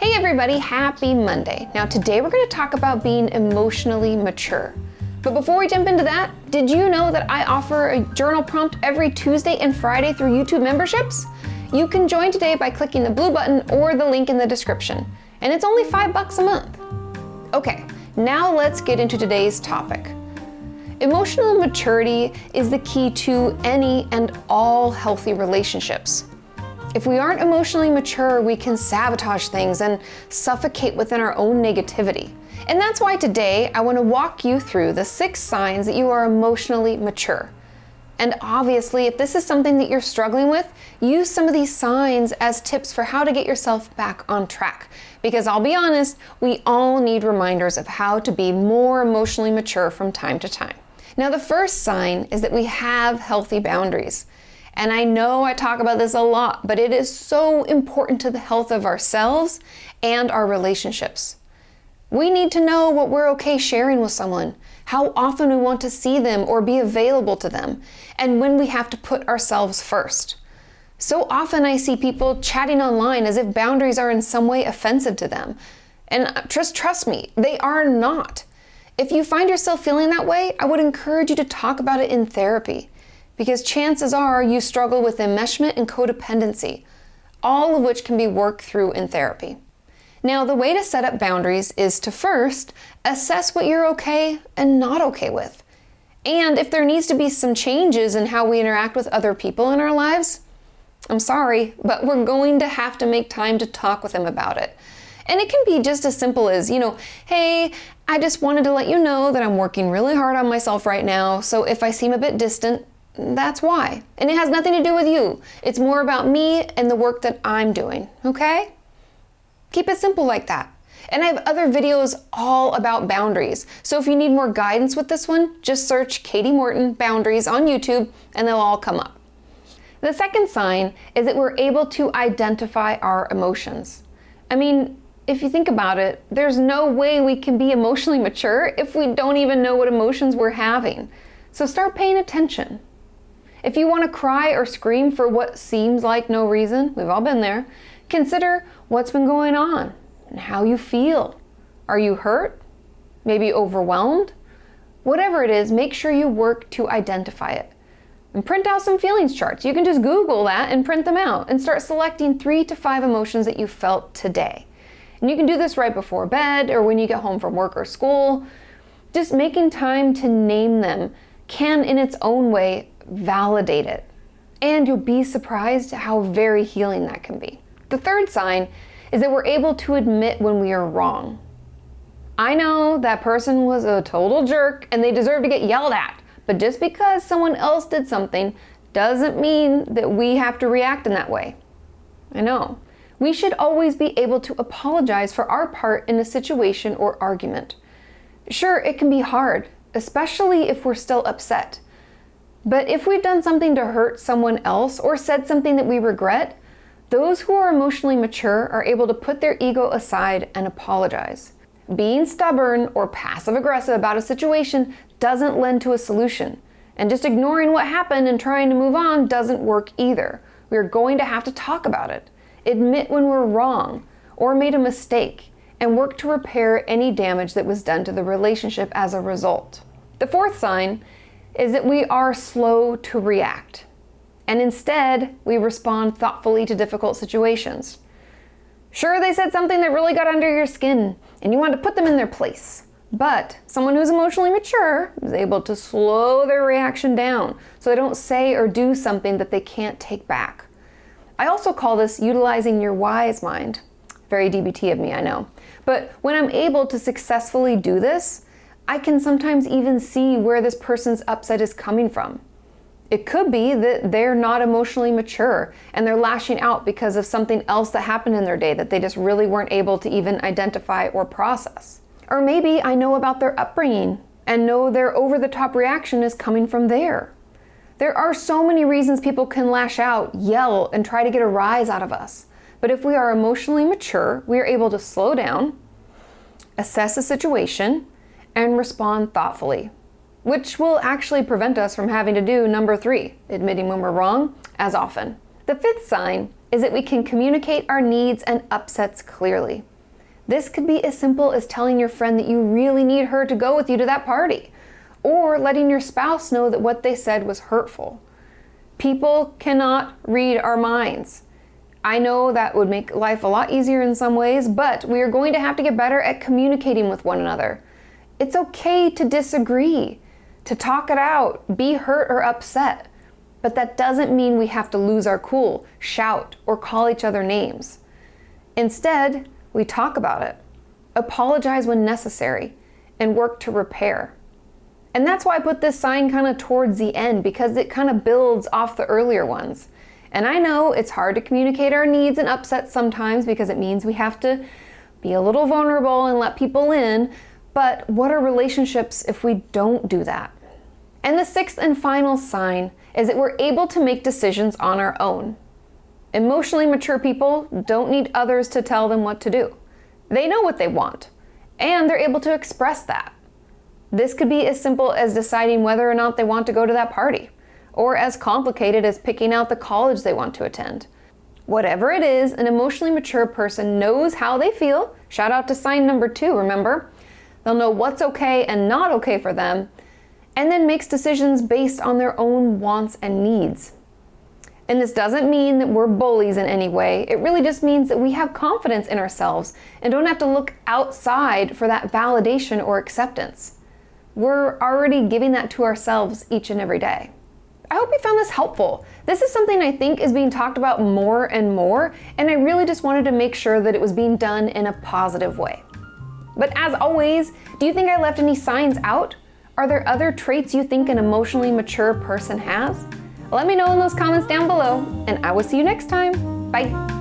Hey everybody, happy Monday. Now today we're going to talk about being emotionally mature. But before we jump into that, did you know that I offer a journal prompt every Tuesday and Friday through YouTube memberships? You can join today by clicking the blue button or the link in the description. And it's only $5 a month. Okay, now let's get into today's topic. Emotional maturity is the key to any and all healthy relationships. If we aren't emotionally mature, we can sabotage things and suffocate within our own negativity. And that's why today I want to walk you through the 6 signs that you are emotionally mature. And obviously, if this is something that you're struggling with, use some of these signs as tips for how to get yourself back on track. Because I'll be honest, we all need reminders of how to be more emotionally mature from time to time. Now, the first sign is that we have healthy boundaries. And I know I talk about this a lot, but it is so important to the health of ourselves and our relationships. We need to know what we're okay sharing with someone, how often we want to see them or be available to them, and when we have to put ourselves first. So often I see people chatting online as if boundaries are in some way offensive to them. And just trust me, they are not. If you find yourself feeling that way, I would encourage you to talk about it in therapy. Because chances are you struggle with enmeshment and codependency, all of which can be worked through in therapy. Now, the way to set up boundaries is to first assess what you're okay and not okay with. And if there needs to be some changes in how we interact with other people in our lives, I'm sorry, but we're going to have to make time to talk with them about it. And it can be just as simple as, hey, I just wanted to let you know that I'm working really hard on myself right now, so if I seem a bit distant, that's why. And it has nothing to do with you. It's more about me and the work that I'm doing, okay? Keep it simple like that. And I have other videos all about boundaries. So if you need more guidance with this one, just search Katie Morton Boundaries on YouTube and they'll all come up. The second sign is that we're able to identify our emotions. I mean, if you think about it, there's no way we can be emotionally mature if we don't even know what emotions we're having. So start paying attention. If you want to cry or scream for what seems like no reason, we've all been there, consider what's been going on and how you feel. Are you hurt? Maybe overwhelmed? Whatever it is, make sure you work to identify it. And print out some feelings charts. You can just Google that and print them out and start selecting 3 to 5 emotions that you felt today. And you can do this right before bed or when you get home from work or school. Just making time to name them can, in its own way, validate it. And you'll be surprised how very healing that can be. The third sign is that we're able to admit when we are wrong. I know that person was a total jerk and they deserve to get yelled at, but just because someone else did something doesn't mean that we have to react in that way. I know. We should always be able to apologize for our part in a situation or argument. Sure, it can be hard, especially if we're still upset. But if we've done something to hurt someone else or said something that we regret, those who are emotionally mature are able to put their ego aside and apologize. Being stubborn or passive-aggressive about a situation doesn't lend to a solution. And just ignoring what happened and trying to move on doesn't work either. We're going to have to talk about it, admit when we're wrong or made a mistake, and work to repair any damage that was done to the relationship as a result. The fourth sign is that we are slow to react. And instead, we respond thoughtfully to difficult situations. Sure, they said something that really got under your skin, and you want to put them in their place. But someone who's emotionally mature is able to slow their reaction down so they don't say or do something that they can't take back. I also call this utilizing your wise mind. Very DBT of me, I know. But when I'm able to successfully do this, I can sometimes even see where this person's upset is coming from. It could be that they're not emotionally mature and they're lashing out because of something else that happened in their day that they just really weren't able to even identify or process. Or maybe I know about their upbringing and know their over-the-top reaction is coming from there. There are so many reasons people can lash out, yell, and try to get a rise out of us. But if we are emotionally mature, we are able to slow down, assess the situation, and respond thoughtfully, which will actually prevent us from having to do number 3, admitting when we're wrong, as often. The fifth sign is that we can communicate our needs and upsets clearly. This could be as simple as telling your friend that you really need her to go with you to that party, or letting your spouse know that what they said was hurtful. People cannot read our minds. I know that would make life a lot easier in some ways, but we are going to have to get better at communicating with one another. It's okay to disagree, to talk it out, be hurt or upset, but that doesn't mean we have to lose our cool, shout, or call each other names. Instead, we talk about it, apologize when necessary, and work to repair. And that's why I put this sign kind of towards the end, because it kind of builds off the earlier ones. And I know it's hard to communicate our needs and upsets sometimes because it means we have to be a little vulnerable and let people in, but what are relationships if we don't do that? And the sixth and final sign is that we're able to make decisions on our own. Emotionally mature people don't need others to tell them what to do. They know what they want, and they're able to express that. This could be as simple as deciding whether or not they want to go to that party, or as complicated as picking out the college they want to attend. Whatever it is, an emotionally mature person knows how they feel. Shout out to sign number 2, remember? They'll know what's okay and not okay for them, and then makes decisions based on their own wants and needs. And this doesn't mean that we're bullies in any way. It really just means that we have confidence in ourselves and don't have to look outside for that validation or acceptance. We're already giving that to ourselves each and every day. I hope you found this helpful. This is something I think is being talked about more and more, and I really just wanted to make sure that it was being done in a positive way. But as always, do you think I left any signs out? Are there other traits you think an emotionally mature person has? Let me know in those comments down below, and I will see you next time. Bye.